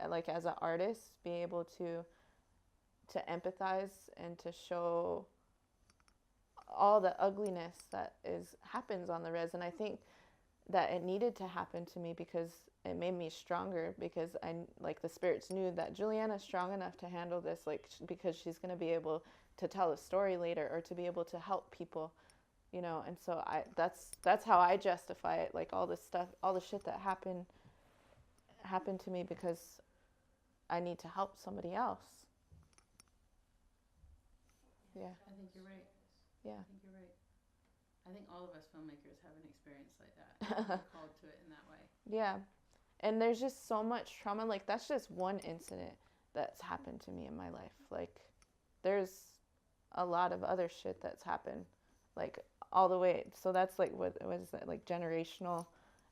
like as an artist, be able to empathize and to show all the ugliness that is happens on the res. And I think that it needed to happen to me because it made me stronger, because I like the spirits knew that Juliana's strong enough to handle this, like because she's going to be able to tell a story later or to be able to help people, you know. And so I that's how I justify it, like all this stuff, all the shit that happened to me because I need to help somebody else. Yeah. I think you're right. Yeah. I think you're right. I think all of us filmmakers have an experience like that. We're called to it in that way. Yeah. And there's just so much trauma. Like, that's just one incident that's happened to me in my life. Like, there's a lot of other shit that's happened, like, all the way. So that's like, what is that? Like, generational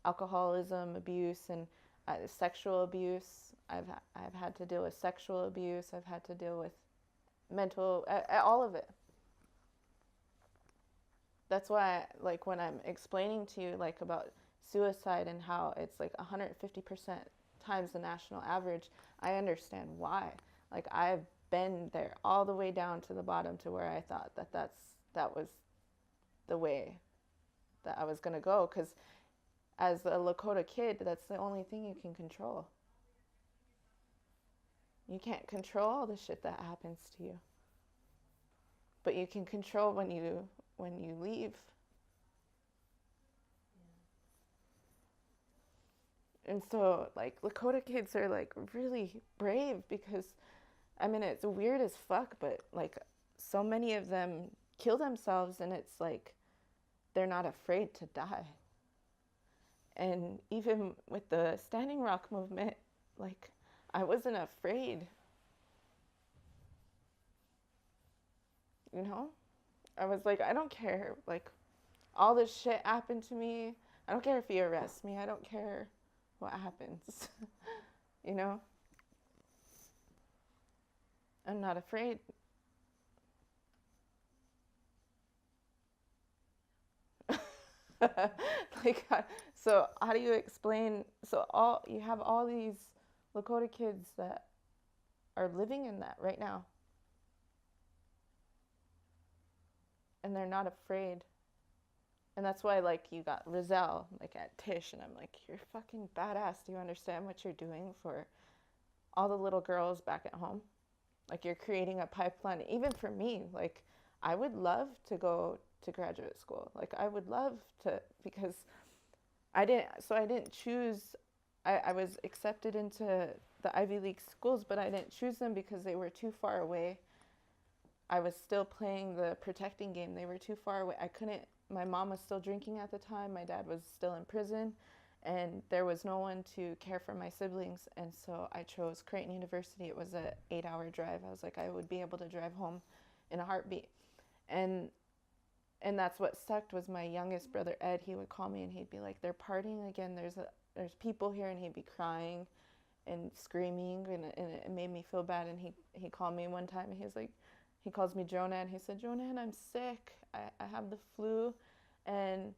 alcoholism, abuse, and sexual abuse. I've had to deal with sexual abuse. I've had to deal with mental, all of it. That's why, like, when I'm explaining to you, like, about suicide and how it's like 150% times the national average, I understand why. Like, I've been there all the way down to the bottom to where I thought that was the way that I was going to go. Because as a Lakota kid, that's the only thing you can control. You can't control all the shit that happens to you, but you can control when you leave. And so, like, Lakota kids are like really brave because, I mean, it's weird as fuck, but like, so many of them kill themselves, and it's like they're not afraid to die. And even with the Standing Rock movement, like, I wasn't afraid, you know? I was like, I don't care. Like, all this shit happened to me. I don't care if you arrest me. I don't care what happens, you know? I'm not afraid. Like, so how do you explain? So all you have all these Lakota kids that are living in that right now, and they're not afraid. And that's why, like, you got Rizal, like, at Tisch, and I'm like, you're fucking badass. Do you understand what you're doing for all the little girls back at home? Like, you're creating a pipeline. Even for me, like, I would love to go to graduate school. Like, I would love to, because I didn't choose, I was accepted into the Ivy League schools, but I didn't choose them because they were too far away. I was still playing the protecting game. They were too far away. I couldn't, my mom was still drinking at the time. My dad was still in prison, and there was no one to care for my siblings. And so I chose Creighton University. It was an 8-hour drive. I was like, I would be able to drive home in a heartbeat. And and that's what sucked was my youngest brother Ed. He would call me and he'd be like, "They're partying again. There's people here," and he'd be crying and screaming, and it made me feel bad. And he called me one time and he was like, he calls me Jonah, and he said, "Jonah, I'm sick. I have the flu," and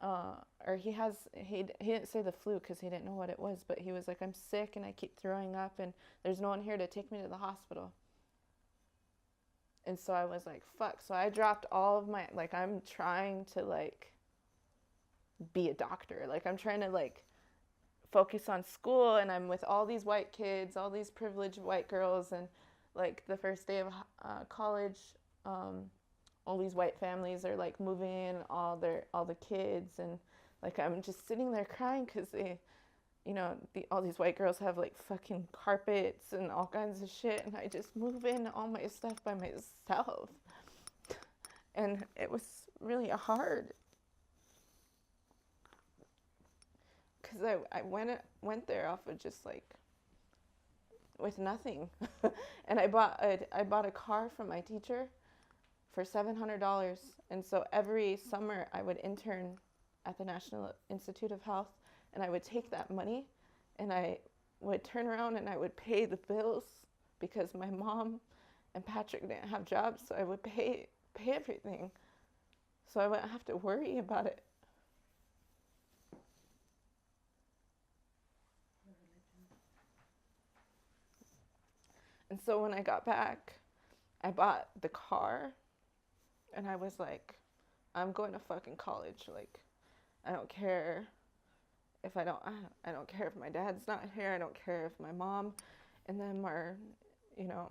or he didn't say the flu because he didn't know what it was, but he was like, "I'm sick and I keep throwing up, and there's no one here to take me to the hospital." And so I was like, fuck. So I dropped all of my, like, I'm trying to, like, be a doctor. Like, I'm trying to, like, focus on school, and I'm with all these white kids, all these privileged white girls, and, like, the first day of college, um, all these white families are, like, moving in all the kids, and, like, I'm just sitting there crying because they, you know, all these white girls have, like, fucking carpets and all kinds of shit, and I just move in all my stuff by myself. And it was really hard because I went there off of just, like, with nothing. And I bought a car from my teacher for $700. And so every summer I would intern at the National Institute of Health, and I would take that money and I would turn around and I would pay the bills because my mom and Patrick didn't have jobs, so I would pay everything, so I wouldn't have to worry about it. And so when I got back, I bought the car, and I was like, I'm going to fucking college. Like, I don't care if I don't care if my dad's not here. I don't care if my mom and them are, you know,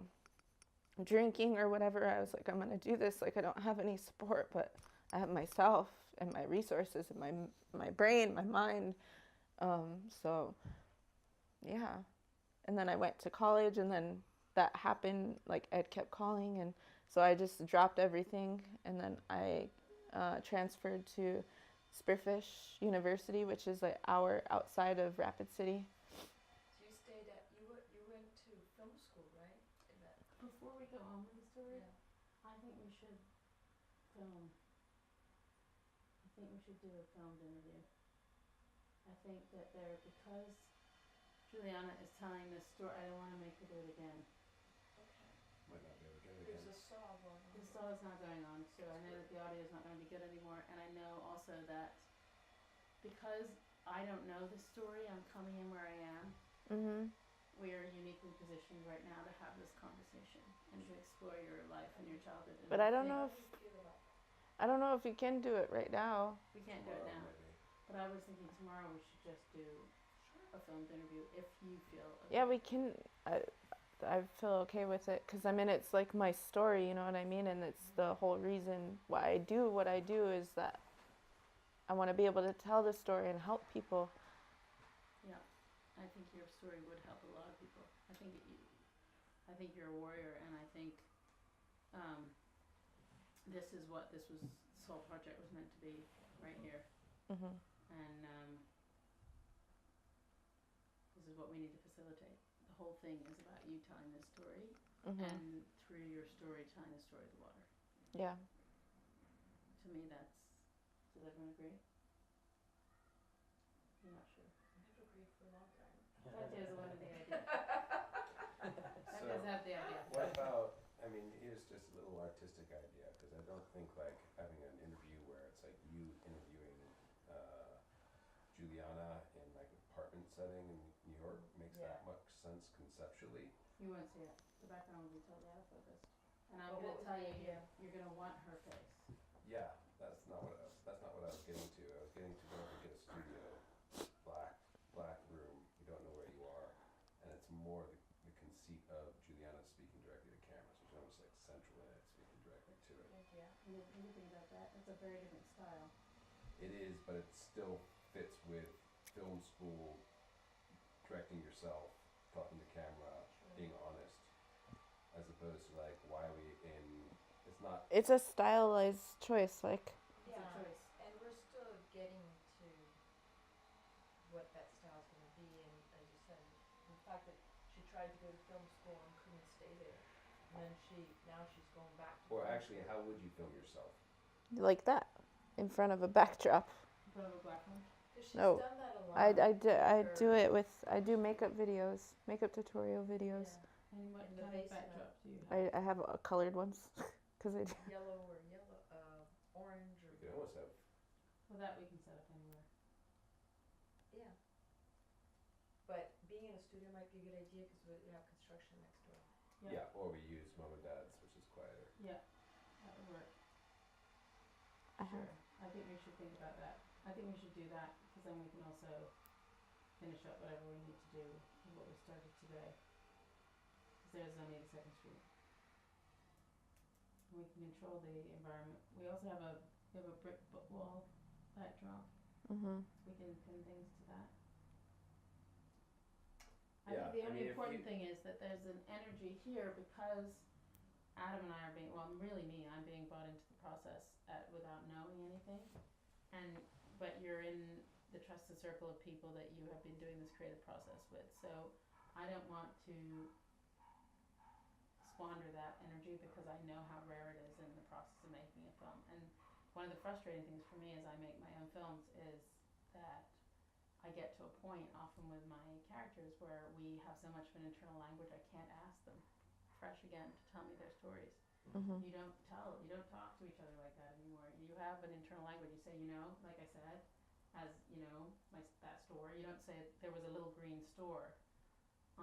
drinking or whatever. I was like, I'm gonna do this. Like, I don't have any support, but I have myself and my resources and my brain, my mind. So yeah. And then I went to college, and then that happened. Like, Ed kept calling, and so I just dropped everything, and then I transferred to Spearfish University, which is like hour outside of Rapid City. So you went to film school, right? In that, Before we go on with the story, yeah. I think we should film. I think we should do a filmed interview. I think that because Juliana is telling this story, I don't want to make her do it again. Okay. Might not be able to get it There's again. a saw going on. The saw is not going on, so I know that the audio is not going to be good anymore, and I know also that because I don't know the story, I'm coming in where I am. Mhm. We are uniquely positioned right now to have this conversation and to explore your life and your childhood. And But I don't think- know How do you feel about that? I don't know if you can do it right now. We can't do it now, Maybe. but I was thinking tomorrow we should just do a filmed interview if you feel okay. Yeah, we can. I feel okay with it because I mean it's like my story, you know what I mean, and it's the whole reason why I do what I do is that I want to be able to tell the story and help people. Yeah, I think your story would help a lot of people. I think you're a warrior, and I think this is what this whole project was meant to be, right here. Mhm. And this is what we need to facilitate. The whole thing is about you telling this story, Mhm. and through your story, telling the story of the water. Yeah. To me, does everyone agree? I'm not sure. I've agreed for a long time. That is one of the ideas. That So, does have the idea. what about, I mean, here's just a little artistic idea, because I don't think like having an interview where it's like you interviewing Juliana in like an apartment setting in New York makes Yeah. that much sense conceptually. You won't see it. The background will be totally out of focus. And I'm But going what to was tell the you, idea? you're going to want her face. Yeah, that's not what I was getting to. I was getting to go up and get a studio, black room, you don't know where you are, and it's more the conceit of Juliana speaking directly to camera, so she's almost like central in it, speaking directly to it. Yeah. You didn't think about that? It's a very different style. It is, but it still fits with film school, directing yourself, talking to camera, Sure. being honest, as opposed to like, why are we in, it's not, It's a stylized choice, like. It's a choice. And we're still getting to what that style's going to be, and as you said, the fact that she tried to go to film school and couldn't stay there, and then now she's going back to or film actually, school. how would you film yourself? Like that, in front of a backdrop. In front of a background. 'Cause she's No, done that a lot. I do for- it with I do makeup videos, makeup tutorial videos. Yeah. And what In the kind of basement. backdrop do you have? I have colored ones, because I do. Yellow, orange, You or could almost have, Well, that we can set up anywhere. yeah. But being in a studio might be a good idea because we have construction next door. yeah, or we use mom and dad's, which is quieter. Yeah, that would work. I Sure. have. I think we should think about that. I think we should do that because then we can also finish up whatever we need to do with what we started today. Because there's only the Second Street. We can control the environment. We also have a brick wall backdrop. Mhm. We can pin things to that. I Yeah, think the I only mean, if important you- thing is that there's an energy here because Adam and I are being, well, really me, I'm being brought into the process without knowing anything. But you're in the trusted circle of people that you have been doing this creative process with. So I don't want to squander that energy because I know how rare it is in the process of making a film. And one of the frustrating things for me as I make my own films is that I get to a point often with my characters where we have so much of an internal language I can't ask them fresh again to tell me their stories. Mhm. You don't talk to each other like that anymore. You have an internal language. You say, like I said, as that store. You don't say there was a little green store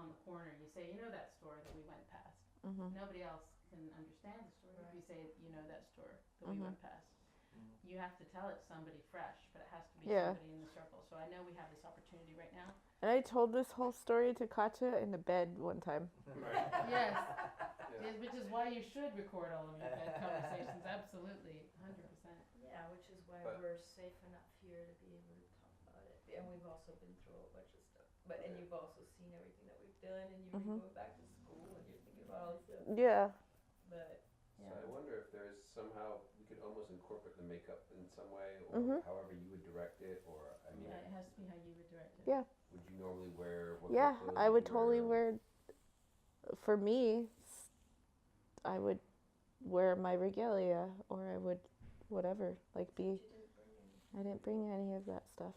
on the corner, you say, you know that store that we went past. Mhm. Nobody else can understand the story if you Right. say, you know that store that we Mhm. went past. You have to tell it to somebody fresh, but it has to be Yeah. somebody in the circle. So I know we have this opportunity right now. And I told this whole story to Katya in the bed one time. Yes. Yeah. Which is why you should record all of your bed conversations. Absolutely, 100%. Yeah, which is why But- we're safe enough here to be able to talk about it. And we've also been through a bunch of stuff. But and Yeah. you've also seen everything that we've done, and you've Mhm. been going back to school, and you're thinking about all this stuff. Yeah. But So I wonder if there's somehow we could almost incorporate the makeup in some way, or Mhm. however you would direct it, or I mean, Yeah, it has to be how you would direct it. Yeah. would you normally wear what Yeah, clothes I would you totally wear. For me, I would wear my regalia, or I would, whatever, like but be. you didn't bring any. I didn't bring any of that stuff.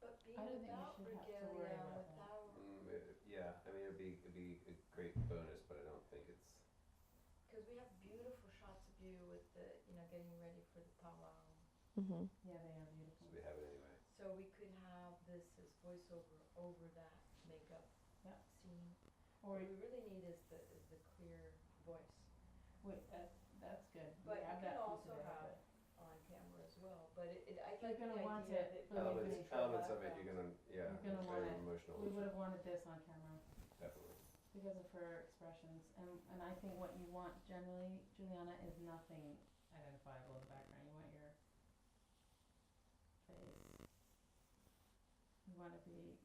But being I don't think you without should have to worry regalia, about that. without, Yeah, I mean it'd be a great bonus, but I don't think it's. because we have beautiful shots of you with the, getting ready for the powwow. Mhm. Yeah, they are So beautiful. we have it anyway. So we could have this as voiceover over that makeup Yep. scene. Or What we really need is the clear voice wait, that's good. But we you have can that piece also of it, have on camera as well. But I You're like the gonna want idea it, that believe we me. can show Elements of it, backgrounds. you're gonna, yeah, You're gonna it's want very it. emotional. we would have wanted this on camera Definitely. because of her expressions, and I think what you want generally, Juliana, is nothing identifiable in the background. You want your face. You want to be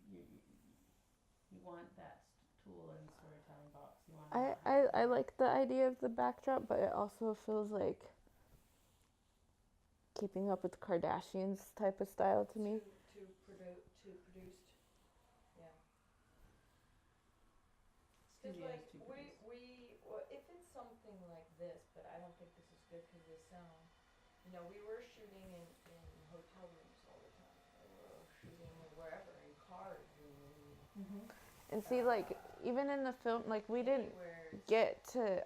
you want that tool in the storytelling box. You want. I like the idea of the backdrop, but it also feels like keeping up with Kardashians type of style to me. To produced. Yeah. It's Studios like to produce. well, if it's something like this, but I don't think this is good because of the sound. We were shooting in hotel rooms all the time. We were shooting wherever, in cars, Mm-hmm. And see, like, even in the film, like, we didn't anywhere. get to.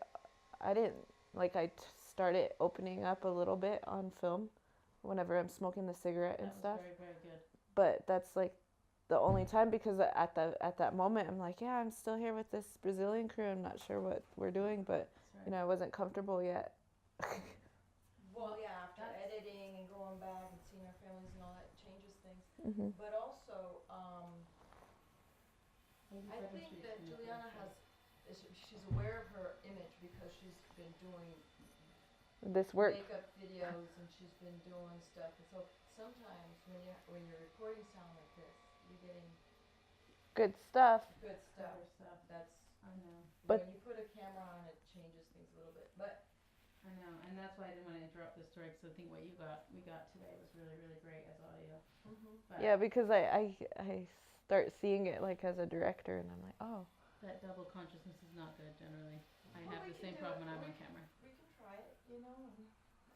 I didn't. Like, started opening up a little bit on film whenever I'm smoking the cigarette and That was stuff. very, very good. But that's like the only time, because at that moment I'm like, yeah, I'm still here with this Brazilian crew. I'm not sure what we're doing, but That's right. I wasn't comfortable yet. Well, yeah, after that's- editing and going back and seeing our families and all that changes things. Mhm. But also, Maybe I Second think Street's that beautiful, Juliana so- she's aware of her image because she's been doing This work. makeup videos and she's been doing stuff. And so sometimes when you're recording sound like this, you're getting Good stuff. good stuff. Better stuff. That's I know. But- when you put a camera on, it changes things a little bit. But I know, and that's why I didn't want to interrupt the story because I think what we got today was really, really great as audio. But Yeah, because I start seeing it like as a director, and I'm like, oh. that double consciousness is not good generally. I Well, have we the can same do problem it. when I'm We on camera. we can try it,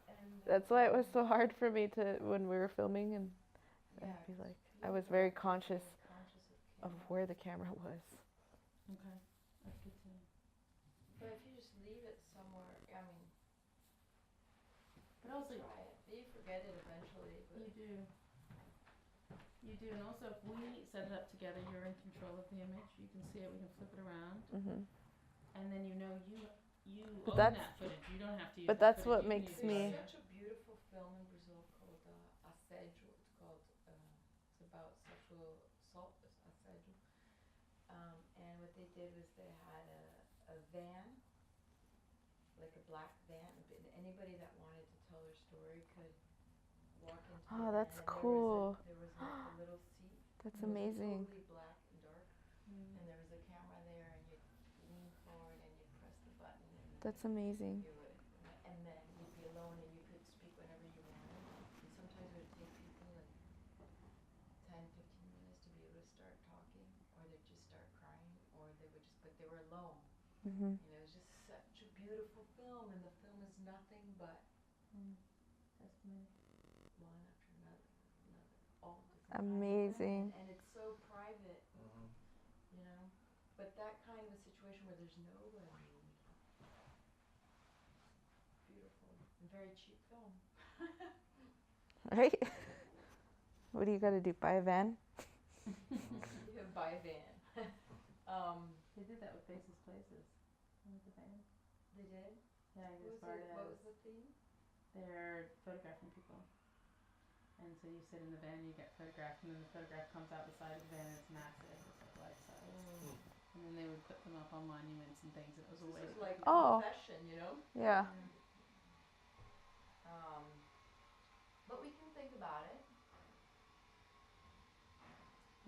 and That's why it was so hard for me to, when we were filming, and yeah, I'd be 'cause like, you I was have very to be conscious conscious of camera. where the camera was. Okay, that's good to know. But if you just leave it somewhere, I mean, But also, try it. You forget it eventually, but you do. You do, and also if we set it up together, you're in control of the image. You can see it. We can flip it around, Mhm. and then you But own that's- that footage. You don't have to use. but that that's footage. what You can makes use there's me- audio. such a beautiful film in Brazil called Assédio. It's called it's about sexual assault. Assédio. And what they did was they had a van, like a black van. Anybody that wanted to tell their story could walk into the Oh, van, that's and cool. There was like a little seat. That's and it was amazing. Totally black and dark, Mm. and there was a camera there, and you'd lean forward and you'd press the button, and That's amazing. you would, and then you'd be alone, and you could speak whenever you wanted. And sometimes it would take people like 10, 15 minutes to be able to start talking, or they'd just start crying, or they would just, but they were alone. Mhm. It was just such a beautiful film, and the film is nothing but Testimony. one after another, all different kinds of Amazing. women, and it's so private, But that kind of a situation where there's nobody, beautiful, and very cheap film. Right? What do you got to do? Buy a van? You buy a van. They did that with Faces Places. With the band. They did? Yeah, What Agnes was it, what Varda. was the theme? They're photographing people. And so you sit in the van, you get photographed, and then the photograph comes out the side of the van, and it's massive. It's like life size. And then they would put them up on monuments and things. It was a way This is to like keep Oh. confession, you know? Yeah. But we can think about it.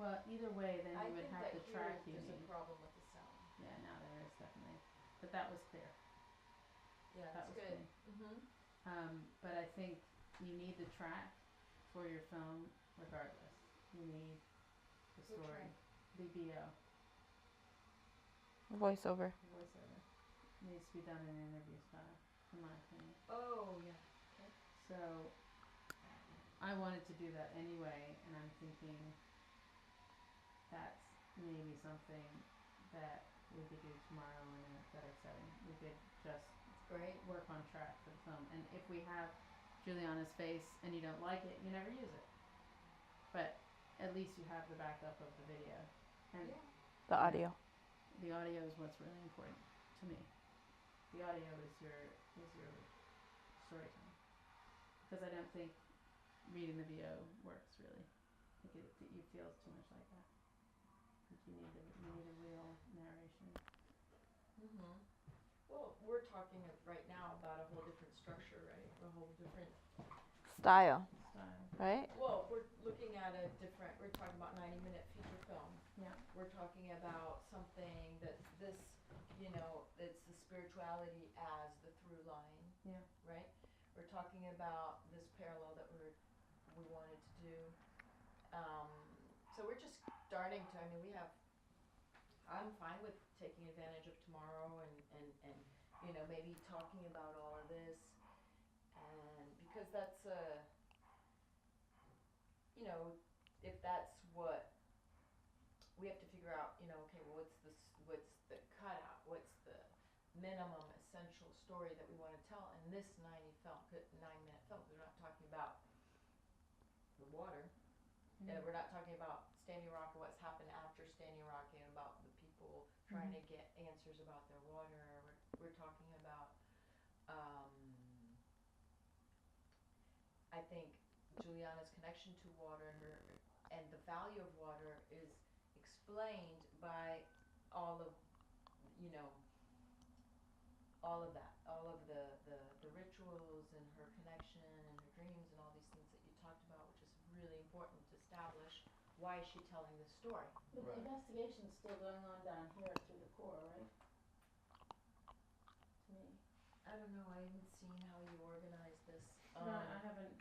Well, either way, then I you would think have that the here track you there's need. a problem with the sound. Yeah, now there is definitely, but that was clear. Yeah, That that's was good. clear. But I think you need the track for your film regardless. You need the What story, track? the BO, Voiceover. the voiceover. Needs to be done in interview style, in my opinion. Oh, yeah. So I wanted to do that anyway, and I'm thinking that's maybe something that we could do tomorrow in a better setting. We could just It's great. work on track for the film, and if we have Juliana's face and you don't like it, you never use it. But at least you have the backup of the video, and Yeah. The audio. the audio is what's really important to me. The audio is your storytelling, because I don't think reading the VO works really. I think you feel too much like that. I think you need a real narration. Well, we're talking right now about a whole different structure, right? A whole different. Style. Style. Right? Well, we're looking at a different. We're talking about 90-minute feature film. Yeah. We're talking about something that this, you know, it's the spirituality as the through line. Yeah. Right. We're talking about this parallel that we wanted to do. So we're just starting to. I mean, we have. I'm fine with taking advantage of tomorrow and you know, maybe talking about all of this, and because that's you know, if that's what we have to figure out, you know, okay, well, what's the cutout, what's the minimum essential story that we want to tell in this 9-minute film, because we're not talking about the water. We're not talking about Standing Rock or what's happened after Standing Rock and about the people trying to get answers about their water. We're talking about, I think Juliana's connection to water and the value of water is explained by all of, you know, all of that, all of the rituals and her connection and her dreams and all these things that you talked about, which is really important to establish. Why is she telling this story? But the investigation's still going on down here through the core, right? To me. I don't know. I haven't seen how you organize this. No, I haven't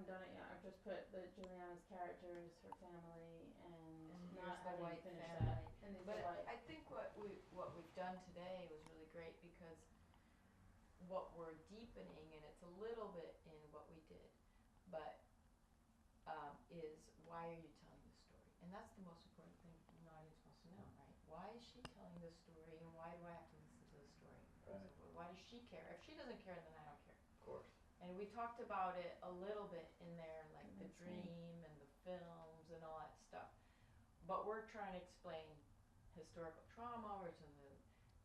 done it yet. I've just put the Juliana's characters, her family, and here's not the having white finished family. that. And it's But the white. I think what we've done today was really great because what we're deepening, and it's a little bit in what we did, but is why are you telling this story? And that's the most important thing an audience wants to know, right? Why is she telling this story, and why do I have to listen to this story? Right. Why does she care? If she doesn't care, then I don't care. Of course. And we talked about it a little bit in there, like the That's dream and the films and all that stuff. But we're trying to explain historical trauma, we're talking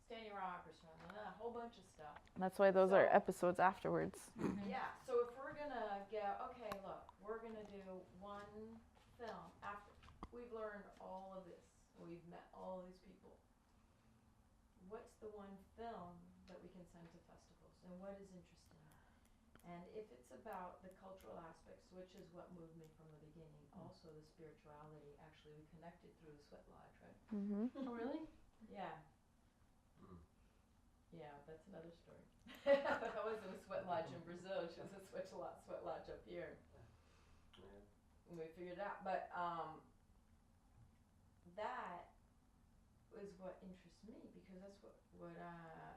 Standing Rock, we're talking a whole bunch of stuff. That's why those are So- episodes afterwards. Yeah, so if we're gonna go, okay, look, we're gonna do one film after we've learned all of this, we've met all these people. What's the one film that we can send to festivals, and what is interesting? And if it's about the cultural aspects, which is what moved me from the beginning, also the spirituality. Actually, we connected through the sweat lodge, right? Mm-hmm. Oh, really? Yeah. Mm. Yeah, that's another story. I was in a sweat lodge in Brazil. She was a sweat lodge up here. Yeah. And we figured it out. But that is what interests me because that's what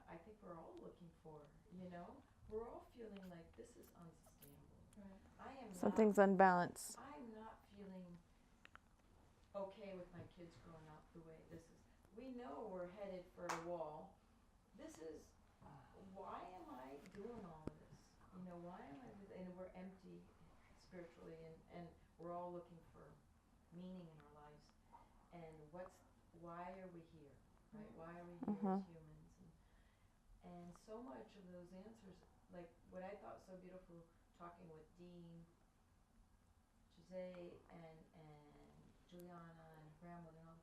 I think we're all looking for. You know, we're all feeling like this is unsustainable. Right. I am Something's unbalanced. I'm not feeling okay with my kids growing up the way this is. We know we're headed for a wall. This is, why am I doing all of this? You know, why am I, and we're empty spiritually and we're all looking for meaning in our lives. And why are we here? Mhm. as humans, and so much of those answers, like what I thought so beautiful talking with Dean, Jose, and Juliana and her grandmother and all,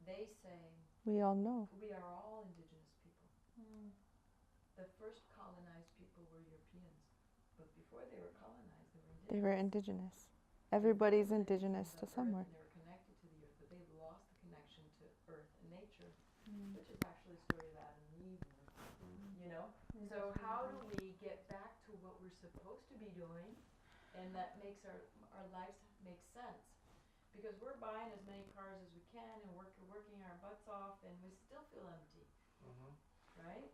they say We all know. we are all indigenous people. Mm. The first colonized people were Europeans, but before they were colonized, they were indigenous. They were indigenous. They Everybody's were indigenous citizens to of somewhere. Earth, and they were connected to the earth, but they've lost the connection to earth and nature, Mm. which is actually the story of Adam and Eve. You know. So how do we get back to what we're supposed to be doing, and that makes our lives make sense? Because we're buying as many cars as we can and working our butts off, and we still feel empty, right?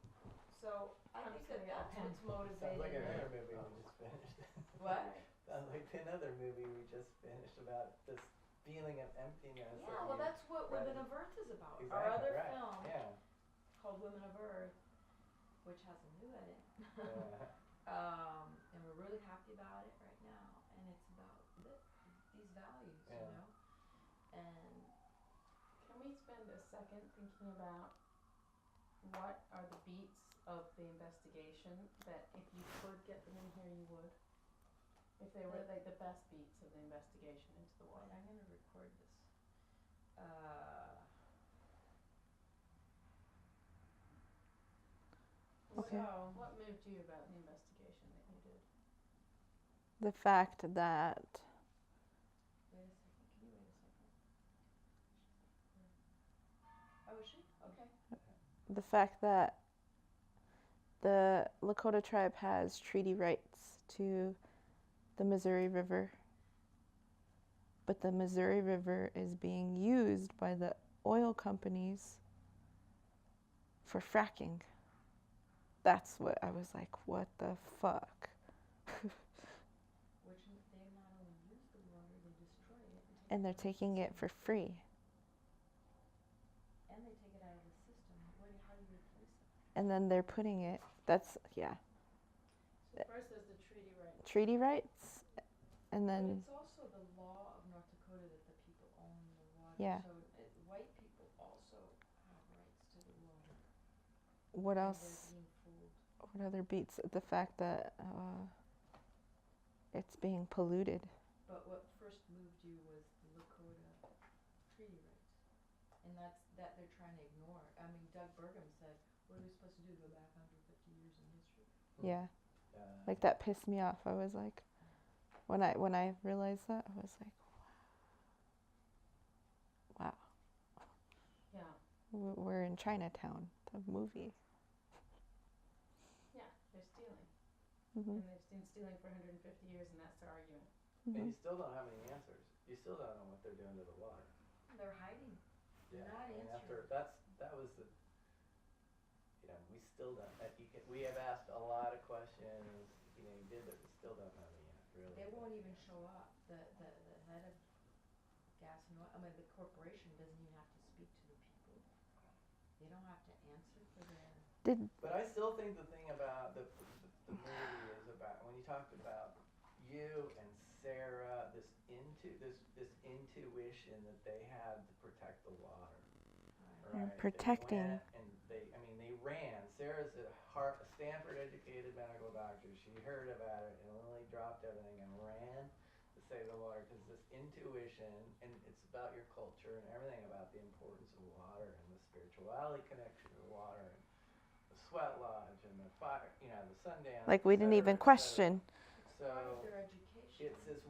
So I I'm think just gonna that's get a what's pen. motivating Sounds like me. another movie we just finished. What? Sounds like another movie we just finished about this feeling of emptiness. Yeah, well, that's what read Women it. of Earth is about. Exactly, Our other right. film Yeah. called Women of Earth, which has a new edit. Yeah. And we're really happy about it right now, and it's about these values, you Yeah. know. And Can we spend a second thinking about what are the beats of the investigation that if you could get them in here, you would? If they were like the best beats of the investigation into the wait, water. I'm gonna record this. Okay. So What moved you about the investigation that you did? The fact that wait a second. Can you wait a second? Oh, is she? Okay. the fact that the Lakota tribe has treaty rights to the Missouri River, but the Missouri River is being used by the oil companies for fracking. That's what I was like, what the fuck? Which they not only use the water, they destroy it. And they're taking it for free. And they take it out of the system. How do you replace it? And then they're putting it, that's, yeah, So first there's the treaty rights. treaty rights, and But then, it's also the law of North Dakota that the people own the water. Yeah. So white people also have rights to the water. what And else? they're being fooled. What other beats? The fact that it's being polluted. But what first moved you was the Lakota treaty rights. And that they're trying to ignore. I mean, Doug Burgum said, what are we supposed to do, go back 150 years in history? Yeah, like that pissed me off. I was like, when I realized that, I was like, wow. Yeah. We're in Chinatown, the movie. Yeah, they're stealing. Mhm. And they've been stealing for 150 years, and that's their argument. And Mhm. you still don't have any answers. You still don't know what they're doing to the water. They're hiding. They're Yeah. not And answering. that was the, we still don't. We have asked a lot of questions. You did, but we still don't know the answer. Really. They won't even show up. The head of gas and oil, I mean, the corporation doesn't even have to speak to the people. They don't have to answer for their. But I still think the thing about the movie is about when you talked about you and Sarah, this intuition that they had to protect the water. They're Right. protecting. They went and they ran. Sarah's a Stanford educated medical doctor. She heard about it and literally dropped everything and ran to save the water because this intuition, and it's about your culture and everything about the importance of water and the spirituality connection to water and the sweat lodge and the fire, the Sundance. Like we didn't even question. It's So part of their education. it's this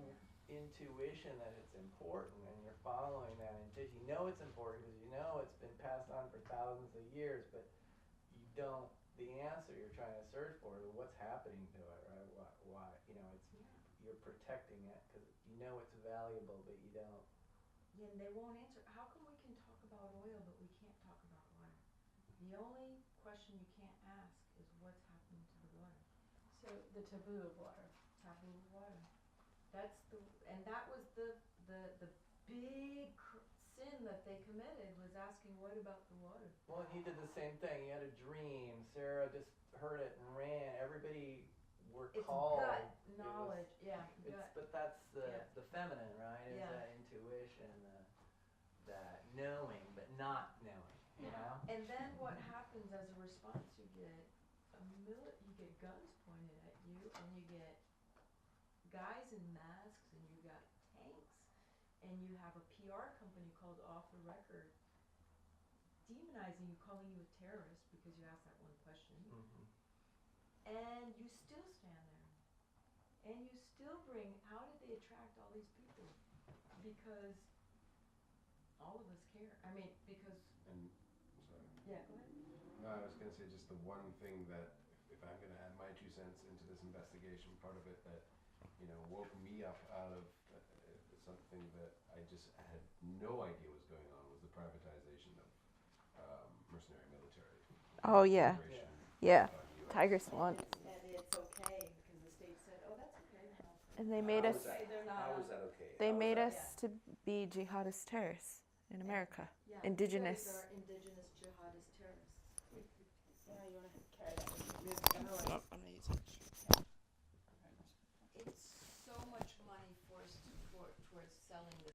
intuition that it's important, and you're following that intuition. You know it's important because you know it's been passed on for thousands of years, but you don't. The answer you're trying to search for is what's happening to it, right? Why? You're protecting it because you know it's valuable, but you don't. Yeah, and they won't answer. How come we can talk about oil but we can't talk about water? The only question you can't ask is what's happening to the water. So the taboo of water. Taboo of water. That was the big sin that they committed, was asking what about the water. Well, and he did the same thing. He had a dream. Sarah just heard it and ran. Everybody were It's called. gut knowledge. Gut. But that's Yeah. the feminine, right? Is Yeah. that intuition, that knowing but not knowing. you know? And then what happens as a response? You get you get guns pointed at you, and you get guys in masks, and you got tanks, and you have a PR company called Off the Record demonizing you, calling you a terrorist because you asked that one question, Mm-hmm. and you still stand there, and you still bring. How did they attract all these people? Because all of us care. I mean, because And, sorry. yeah, go ahead. No, I was gonna say just the one thing that, if I'm gonna add my 2 cents into this investigation, part of it that, woke me up out of something that I just had no idea was going on was the privatization of mercenary military. Oh, yeah. Immigration Yeah. on US. Tiger Swamp. And it's okay because the state said, "Oh, that's okay." And they made How us. is that- They're not. How is that okay? They How is made that- us to be jihadist terrorists in America. Yeah, Indigenous. Israelis are indigenous jihadist terrorists. Yeah, you wanna carry that with you? Oh, I'm gonna use it. It's so much money towards selling this